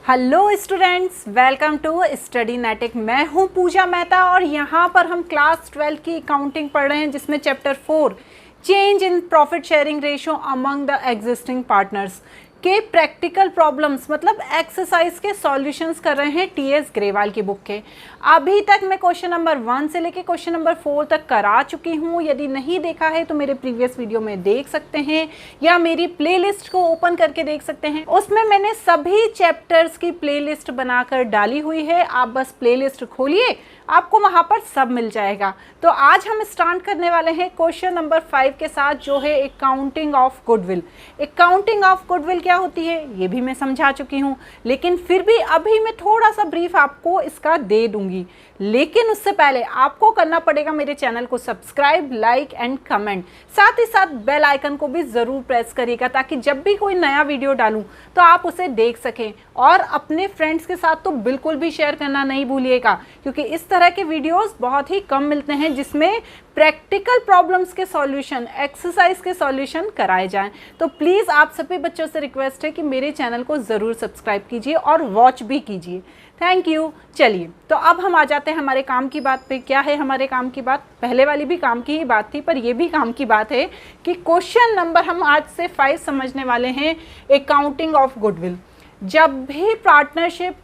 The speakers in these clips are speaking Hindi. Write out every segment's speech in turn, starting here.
Hello students, welcome to Studynetic. मैं हूं पूजा मेहता और यहाँ पर हम क्लास 12 की अकाउंटिंग पढ़ रहे हैं, जिसमें chapter 4 change in profit sharing ratio among the existing partners के प्रैक्टिकल प्रॉब्लम्स मतलब एक्सरसाइज के सॉल्यूशंस कर रहे हैं टीएस ग्रेवाल की बुक के। अभी तक मैं क्वेश्चन नंबर 1 से लेके क्वेश्चन नंबर 4 तक करा चुकी हूँ। यदि नहीं देखा है तो मेरे प्रीवियस वीडियो में देख सकते हैं या मेरी प्लेलिस्ट को ओपन करके देख सकते हैं। उसमें मैंने सभी चैप्टर्स की प्लेलिस्ट बनाकर डाली हुई है। आप बस प्लेलिस्ट खोलिए, आपको वहाँ पर सब मिल जाएगा। तो आज हम स्टार्ट करने वाले हैं क्वेश्चन नंबर 5 के साथ, जो है accounting of goodwill. Accounting of goodwill क्या होती है ये भी मैं समझा चुकी हूँ, लेकिन फिर भी अभी मैं थोड़ा सा ब्रीफ आपको इसका दे दूंगी। लेकिन उससे पहले आपको करना पड़ेगा मेरे चैनल को सब्सक्राइब, लाइक एंड कमेंट, साथ ही साथ बेल आइकन को भी ज़रूर प्रेस करिएगा, ताकि जब भी कोई नया वीडियो डालूं तो आप उसे देख सकें। और अपने फ्रेंड्स के साथ तो बिल्कुल भी शेयर करना नहीं भूलिएगा, क्योंकि इस तरह के वीडियोस बहुत ही कम मिलते हैं जिसमें प्रैक्टिकल प्रॉब्लम्स के सॉल्यूशन, एक्सरसाइज के सॉल्यूशन कराए जाएं। तो प्लीज़ आप सभी बच्चों से रिक्वेस्ट है कि मेरे चैनल को ज़रूर सब्सक्राइब कीजिए और वॉच भी कीजिए। Thank you. चलिए, तो अब हम आ जाते हैं हमारे काम की बात पे। क्या है हमारे काम की बात? पहले वाली भी काम की ही बात थी, पर ये भी काम की बात है कि क्वेश्चन नंबर हम आज से 5 समझने वाले हैं, अकाउंटिंग ऑफ गुडविल। जब भी पार्टनरशिप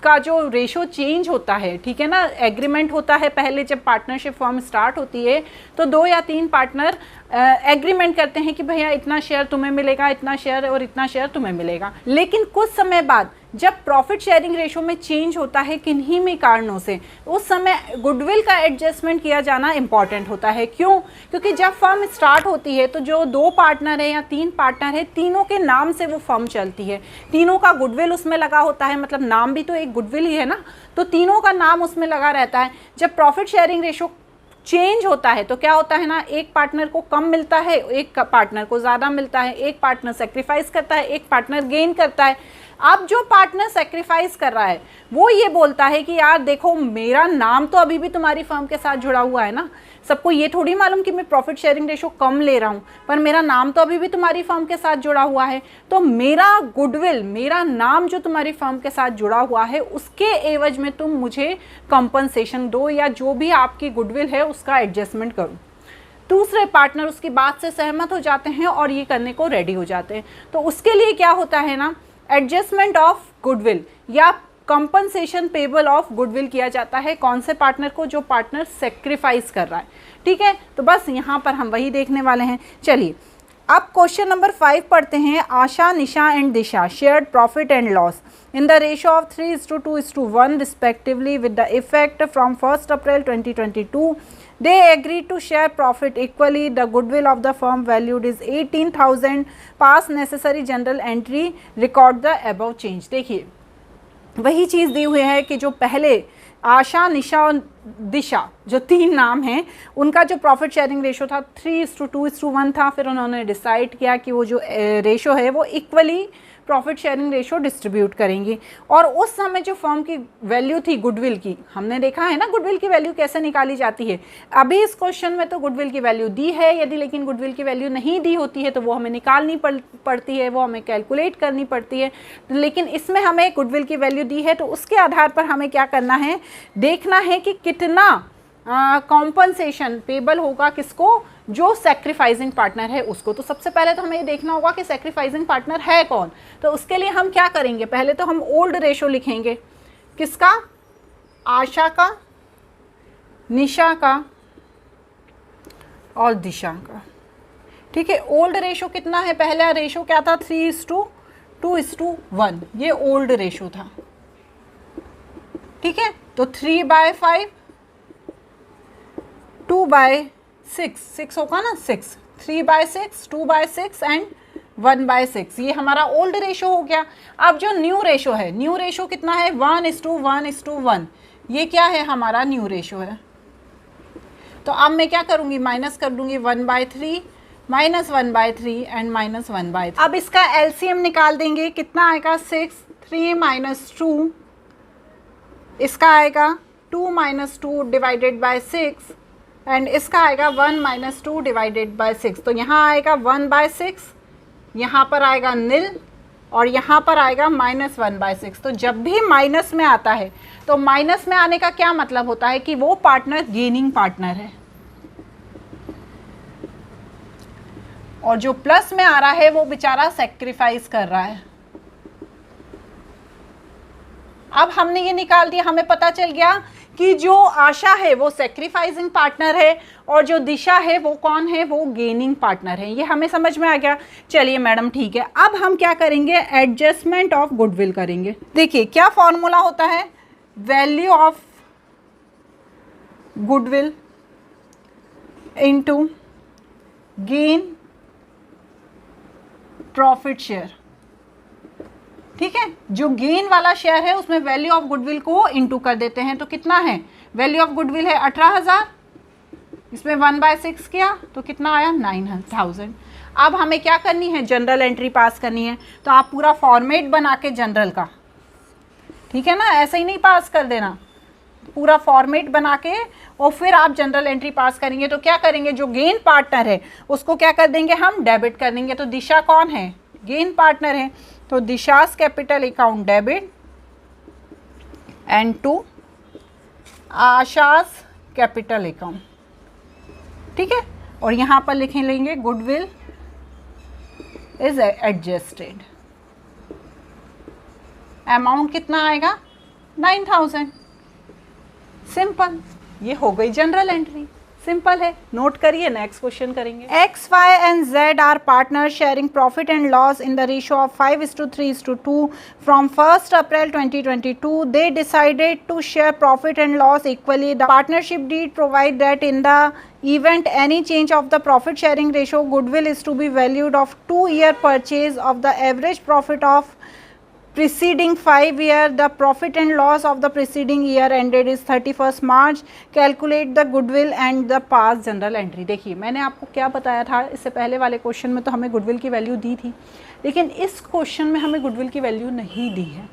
का जो रेशो चेंज होता है, ठीक है ना, एग्रीमेंट होता है, पहले जब पार्टनरशिप फॉर्म स्टार्ट होती है तो 2 या 3 पार्टनर एग्रीमेंट करते हैं कि भैया इतना शेयर तुम्हें मिलेगा, इतना शेयर और इतना शेयर तुम्हें मिलेगा। लेकिन कुछ समय बाद जब प्रॉफिट शेयरिंग रेशो में चेंज होता है किन्हीं में कारणों से, उस समय गुडविल का एडजस्टमेंट किया जाना इंपॉर्टेंट होता है। क्यों? क्योंकि जब फर्म स्टार्ट होती है तो जो 2 पार्टनर है या 3 पार्टनर है, तीनों के नाम से वो फर्म चलती है, तीनों का गुडविल उसमें लगा होता है, मतलब नाम भी तो एक गुडविल ही है ना, तो तीनों का नाम उसमें लगा रहता है। जब प्रॉफिट शेयरिंग रेशो चेंज होता है तो क्या होता है ना, एक पार्टनर को कम मिलता है, एक पार्टनर को ज़्यादा मिलता है, एक पार्टनर सेक्रीफाइस करता है, एक पार्टनर गेन करता है। अब जो पार्टनर सेक्रीफाइस कर रहा है वो ये बोलता है कि यार देखो, मेरा नाम तो अभी भी तुम्हारी फर्म के साथ जुड़ा हुआ है ना, सबको ये थोड़ी मालूम कि मैं प्रॉफिट शेयरिंग रेशो कम ले रहा हूँ, पर मेरा नाम तो अभी भी तुम्हारी फर्म के साथ जुड़ा हुआ है। तो मेरा गुडविल, मेरा नाम जो तुम्हारी फर्म के साथ जुड़ा हुआ है, उसके एवज में तुम मुझे कंपनसेशन दो, या जो भी आपकी गुडविल है उसका एडजस्टमेंट करो। दूसरे पार्टनर उसकी बात से सहमत हो जाते हैं और ये करने को रेडी हो जाते हैं। तो उसके लिए क्या होता है ना, एडजस्टमेंट ऑफ गुडविल या कंपनसेशन पेबल ऑफ गुडविल किया जाता है। कौन से पार्टनर को? जो पार्टनर सेक्रीफाइस कर रहा है, ठीक है। तो बस यहाँ पर हम वही देखने वाले हैं। चलिए, अब क्वेश्चन नंबर 5 पढ़ते हैं। Asha, Nisha and Disha shared profit and loss in the ratio of 3:2:1 respectively with the effect from 1st April 2022. They agreed to share profit equally. The goodwill of the firm valued is 18,000. Pass necessary journal entry. Record the above change. देखिए, वही चीज़ दी हुई है कि जो पहले आशा, निशा और दिशा, जो 3 नाम हैं, उनका जो प्रॉफिट शेयरिंग रेशो था 3:2:1 था। फिर उन्होंने डिसाइड किया कि वो जो रेशो है वो equally profit sharing ratio distribute करेंगी। और उस समय जो फर्म की वैल्यू थी गुडविल की, हमने देखा है ना गुडविल की वैल्यू कैसे निकाली जाती है। अभी इस क्वेश्चन में तो गुडविल की वैल्यू दी है, यदि लेकिन गुडविल की वैल्यू नहीं दी होती है तो वो हमें निकालनी पड़ती है, वो हमें कैलकुलेट करनी पड़ती है। लेकिन इसमें हमें गुडविल की वैल्यू दी है, तो उसके आधार पर हमें क्या करना है, देखना है कि कितना कॉम्पनसेशन पेबल होगा किसको, जो सेक्रीफाइजिंग पार्टनर है उसको। तो सबसे पहले तो हमें ये देखना होगा कि सेक्रीफाइजिंग पार्टनर है कौन। तो उसके लिए हम क्या करेंगे, पहले तो हम ओल्ड रेशो लिखेंगे। किसका? आशा का, निशा का और दिशा का, ठीक है। ओल्ड रेशो कितना है? पहला रेशो क्या था? 3:2:1, ये ओल्ड रेशो था, ठीक है। तो 3/5, 2/6 होगा ना, 6, 3/6, 2/6 एंड 1/6, ये हमारा ओल्ड रेशो हो गया। अब जो न्यू रेशो है, न्यू रेशो कितना है? 1:1:1, ये क्या है? हमारा न्यू रेशो है। तो अब मैं क्या करूँगी, माइनस कर दूँगी 1/3, -1/3 एंड -1/3। अब इसका एलसीएम निकाल देंगे, कितना आएगा? 6, 3 - 2, इसका आएगा 2 - 2 डिवाइडेड बाय 6 एंड इसका आएगा 1 - 2 डिवाइडेड बाय 6। तो यहाँ आएगा 1/6, यहाँ पर आएगा निल, और यहाँ पर आएगा -1/6। तो जब भी माइनस में आता है तो माइनस में आने का क्या मतलब होता है कि वो पार्टनर गेनिंग पार्टनर है, और जो प्लस में आ रहा है वो बेचारा सेक्रीफाइस कर रहा है। अब हमने ये निकाल दिया, हमें पता चल गया कि जो आशा है वो सेक्रीफाइसिंग पार्टनर है और जो दिशा है वो कौन है, वो गेनिंग पार्टनर है। ये हमें समझ में आ गया। चलिए मैडम ठीक है, अब हम क्या करेंगे, एडजस्टमेंट ऑफ गुडविल करेंगे। देखिए क्या फॉर्मूला होता है, value of goodwill into gain profit share. ठीक है, जो गेन वाला शेयर है उसमें वैल्यू ऑफ गुडविल को इनटू कर देते हैं। तो कितना है, वैल्यू ऑफ गुडविल है 18,000, इसमें 1/6 किया तो कितना आया 9,000। अब हमें क्या करनी है, जनरल एंट्री पास करनी है। तो आप पूरा फॉर्मेट बना के जनरल का, ठीक है ना, ऐसे ही नहीं पास कर देना, पूरा फॉर्मेट बना के और फिर आप जनरल एंट्री पास करेंगे। तो क्या करेंगे, जो गेन पार्टनर है उसको क्या कर देंगे, हम डेबिट कर देंगे। तो दिशा कौन है, गेन पार्टनर है, तो Disha's capital account debit and to Asha's capital account. ठीक है, और यहाँ पर लिख लेंगे गुडविल इज एडजस्टेड। अमाउंट कितना आएगा 9,000। सिंपल, ये हो गई जनरल एंट्री, सिंपल है। नोट करिए, नेक्स्ट क्वेश्चन करेंगे। X, Y and Z are partner sharing profit and loss in the ratio of 5:3:2 from 1 April 2022. They decided to share profit and loss equally. The partnership deed provide that in the event any change of the profit sharing ratio, goodwill is to be valued of 2-year purchase of the average profit of preceding 5 year. The profit and loss of the preceding year ended is 31st March. Calculate the goodwill and the past journal entry. देखिए मैंने आपको क्या बताया था, इससे पहले वाले क्वेश्चन में तो हमें गुडविल की वैल्यू दी थी, लेकिन इस क्वेश्चन में हमें गुडविल की वैल्यू नहीं दी है।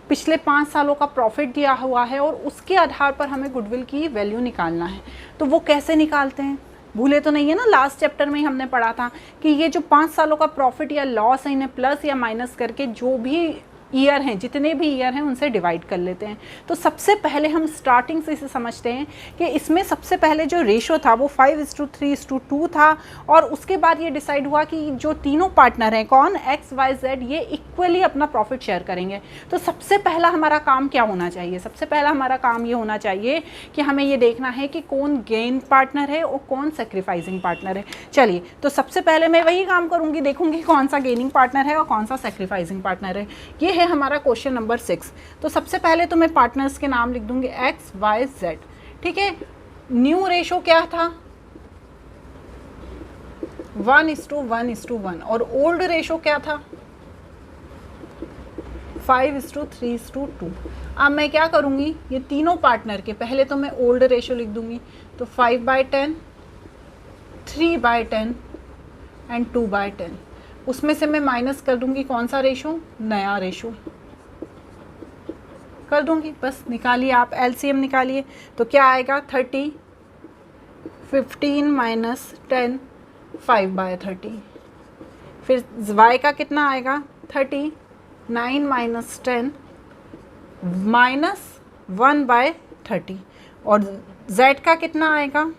पिछले 5 सालों का प्रॉफिट दिया हुआ है और उसके आधार पर हमें गुडविल की वैल्यू निकालना है। तो वो कैसे निकालते हैं, भूले तो नहीं है ना, लास्ट चैप्टर में ही हमने पढ़ा था कि ये जो 5 सालों का प्रॉफिट या लॉस है इन्हें प्लस या माइनस करके जो भी ईयर हैं, जितने भी ईयर हैं उनसे डिवाइड कर लेते हैं। तो सबसे पहले हम स्टार्टिंग से इसे समझते हैं कि इसमें सबसे पहले जो रेशो था वो 5:3:2 था, और उसके बाद ये डिसाइड हुआ कि जो तीनों पार्टनर हैं, कौन, X, Y, Z, ये इक्वली अपना प्रॉफिट शेयर करेंगे। तो सबसे पहला हमारा काम क्या होना चाहिए, सबसे पहला हमारा काम ये होना चाहिए कि हमें ये देखना है कि कौन गेन पार्टनर है और कौन सेक्रीफाइसिंग पार्टनर है। चलिए, तो सबसे पहले मैं वही काम करूँगी, देखूँगी कौन सा गेनिंग पार्टनर है और कौन सा सेक्रीफाइसिंग पार्टनर है। ये है हमारा क्वेश्चन नंबर 6। तो सबसे पहले तो मैं पार्टनर्स के नाम लिख दूंगी X, Y, Z। ठीक है, न्यू रेशो क्या था 1:1:1 और ओल्ड रेशो क्या था 5:3:2। अब मैं क्या करूंगी, ये तीनों पार्टनर के पहले तो मैं ओल्ड रेशो लिख दूंगी। तो 5/10, 3/10 एंड 2/10। उसमें से मैं माइनस कर दूंगी कौन सा रेशो, नया रेशो कर दूंगी। बस निकालिए आप, एलसीएम निकालिए। तो क्या आएगा 30, 15 - 10, 5/30। फिर y का कितना आएगा 30, 9 - 10 -1/30। और z का कितना आएगा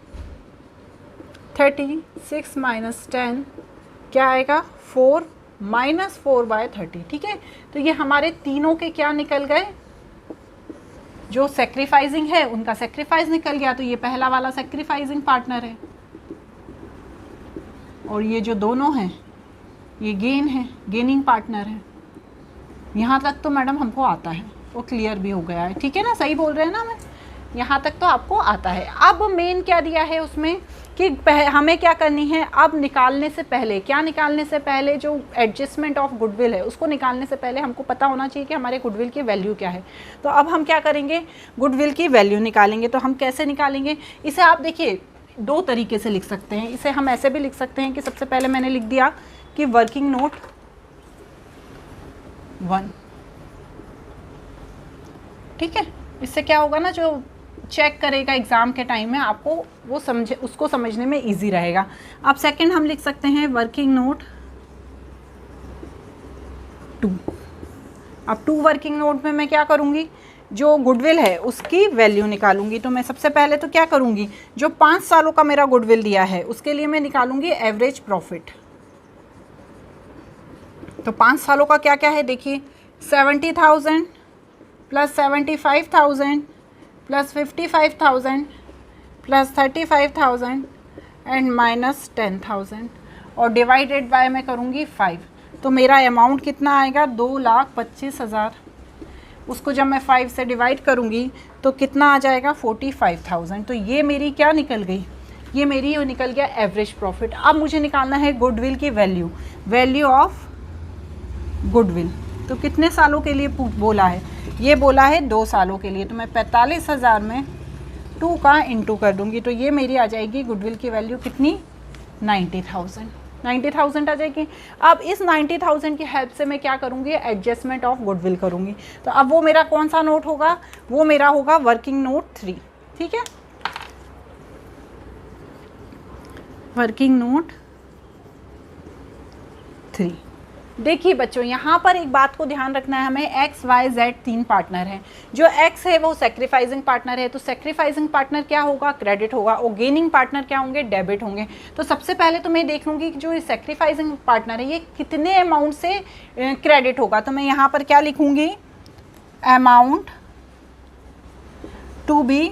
30, 6 - 10 क्या आएगा 4 -4/30। ठीक है, तो ये हमारे तीनों के क्या निकल गए, जो सेक्रीफाइसिंग है उनका सेक्रीफाइस निकल गया। तो ये पहला वाला सेक्रीफाइसिंग पार्टनर है, और ये जो दोनों हैं ये गेन है, गेनिंग पार्टनर है। यहाँ तक तो मैडम हमको आता है, वो क्लियर भी हो गया है। ठीक है ना, सही बोल रहे हैं ना, मैं यहाँ तक तो आपको आता है। अब मेन क्या दिया है उसमें कि हमें क्या करनी है, अब निकालने से पहले, क्या निकालने से पहले, जो एडजस्टमेंट ऑफ गुडविल है उसको निकालने से पहले हमको पता होना चाहिए कि हमारे गुडविल की वैल्यू क्या है। तो अब हम क्या करेंगे, गुडविल की वैल्यू निकालेंगे। तो हम कैसे निकालेंगे, इसे आप देखिए 2 तरीके से लिख सकते हैं। इसे हम ऐसे भी लिख सकते हैं कि सबसे पहले मैंने लिख दिया कि वर्किंग नोट 1। ठीक है, इससे क्या होगा ना, जो चेक करेगा एग्ज़ाम के टाइम में आपको वो समझे, उसको समझने में इजी रहेगा। अब सेकंड हम लिख सकते हैं वर्किंग नोट 2। अब 2 वर्किंग नोट में मैं क्या करूँगी, जो गुडविल है उसकी वैल्यू निकालूंगी। तो मैं सबसे पहले तो क्या करूँगी, जो 5 सालों का मेरा गुडविल दिया है उसके लिए मैं निकालूंगी एवरेज प्रॉफिट। तो 5 सालों का क्या क्या है देखिए, 70,000 plus 75,000 plus 55,000 plus 35,000 and minus 10,000 और डिवाइडेड बाय मैं करूँगी 5। तो मेरा अमाउंट कितना आएगा, 2,25,000। उसको जब मैं 5 से डिवाइड करूँगी तो कितना आ जाएगा, 45,000। तो ये मेरी क्या निकल गई, ये मेरी निकल गया एवरेज प्रॉफिट। अब मुझे निकालना है गुडविल की वैल्यू, वैल्यू ऑफ गुडविल। तो कितने सालों के लिए बोला है, ये बोला है 2 सालों के लिए। तो मैं 45,000 में 2 का इंटू कर दूँगी, तो ये मेरी आ जाएगी गुडविल की वैल्यू कितनी, 90,000 आ जाएगी। अब इस 90,000 की हेल्प से मैं क्या करूँगी, एडजस्टमेंट ऑफ गुडविल करूँगी। तो अब वो मेरा कौन सा नोट होगा, वो मेरा होगा वर्किंग नोट 3। ठीक है, वर्किंग नोट 3। देखिए बच्चों, यहाँ पर एक बात को ध्यान रखना है हमें, एक्स वाई जेड 3 पार्टनर हैं। जो एक्स है वो सेक्रीफाइसिंग पार्टनर है, तो सेक्रीफाइसिंग पार्टनर क्या होगा, क्रेडिट होगा, और गेनिंग पार्टनर क्या होंगे, डेबिट होंगे। तो सबसे पहले तो मैं देख लूँगी कि जो सेक्रीफाइसिंग पार्टनर है ये कितने अमाउंट से क्रेडिट होगा। तो मैं यहाँ पर क्या लिखूँगी, amount to be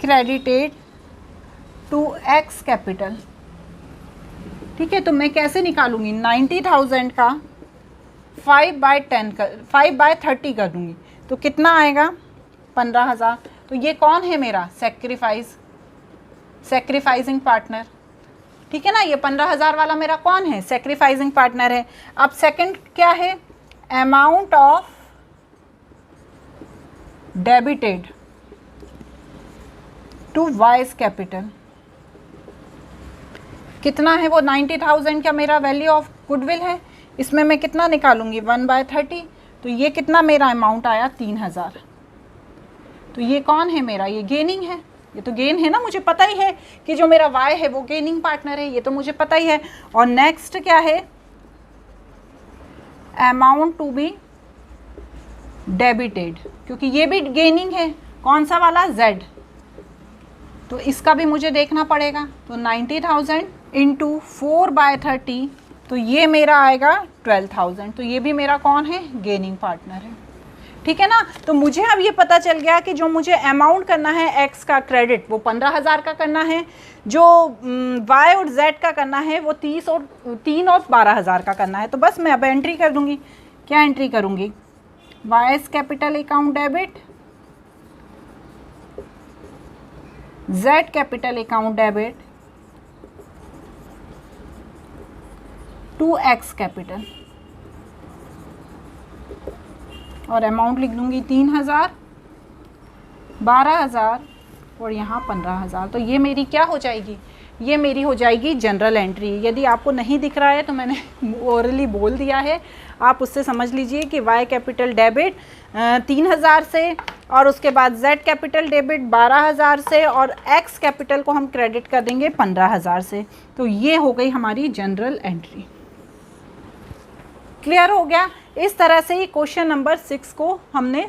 credited to X capital. ठीक है, तो मैं कैसे निकालूंगी, 90,000 का 5/30 कर दूंगी। तो कितना आएगा, 15,000। तो ये कौन है मेरा, सेक्रीफाइसिंग पार्टनर। ठीक है ना, ये 15,000 वाला मेरा कौन है, सेक्रीफाइसिंग पार्टनर है। अब सेकंड क्या है, amount of debited to Y's capital. कितना है वो, 90,000 का मेरा वैल्यू ऑफ गुडविल है। इसमें मैं कितना निकालूंगी, 1/30। तो ये कितना मेरा अमाउंट आया, 3,000। तो ये कौन है मेरा, ये गेनिंग है, ये तो गेन है ना, मुझे पता ही है कि जो मेरा वाई है वो गेनिंग पार्टनर है, ये तो मुझे पता ही है। और नेक्स्ट क्या है, अमाउंट टू बी डेबिटेड, क्योंकि ये भी गेनिंग है, कौन सा वाला, जेड। तो इसका भी मुझे देखना पड़ेगा। तो 90,000 इंटू 4/30, तो ये मेरा आएगा 12,000। तो ये भी मेरा कौन है, गेनिंग पार्टनर है। ठीक है ना, तो मुझे अब ये पता चल गया कि जो मुझे अमाउंट करना है एक्स का क्रेडिट वो 15,000 का करना है, जो वाई और जेड का करना है वो 3 और 12,000 का करना है। तो बस मैं अब एंट्री कर दूंगी, क्या एंट्री करूंगी, Y's capital account debit, Z capital account debit to X capital, और अमाउंट लिख दूंगी 3,000, 12,000 और यहाँ 15,000। तो ये मेरी क्या हो जाएगी, ये मेरी हो जाएगी जनरल एंट्री। यदि आपको नहीं दिख रहा है तो मैंने ओरली बोल दिया है, आप उससे समझ लीजिए कि वाई कैपिटल डेबिट 3,000 से, और उसके बाद जेड कैपिटल डेबिट 12,000 से, और एक्स कैपिटल को हम क्रेडिट कर देंगे 15,000 से। तो ये हो गई हमारी जनरल एंट्री। क्लियर हो गया। इस तरह से ही क्वेश्चन नंबर 6 को हमने